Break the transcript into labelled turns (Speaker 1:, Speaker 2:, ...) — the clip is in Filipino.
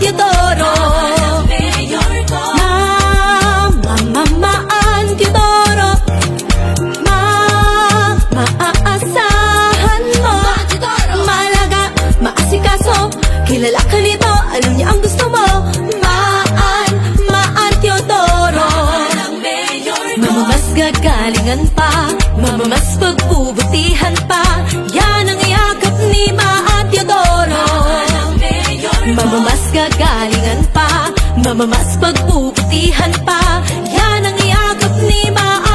Speaker 1: Teodoro. Maan Teodoro, maaasahan mo. Maalaga, maasikaso, kilala ka nito, alam niya ang gusto mo. Maan Teodoro. Mamamas gagalingan pa, mamamas pagbubutihan pa, yan ang yakap ni Maan Teodoro. Mamamas gagalingan pa, mamamas pagbubutihan pa, yan ang yakap ni Maan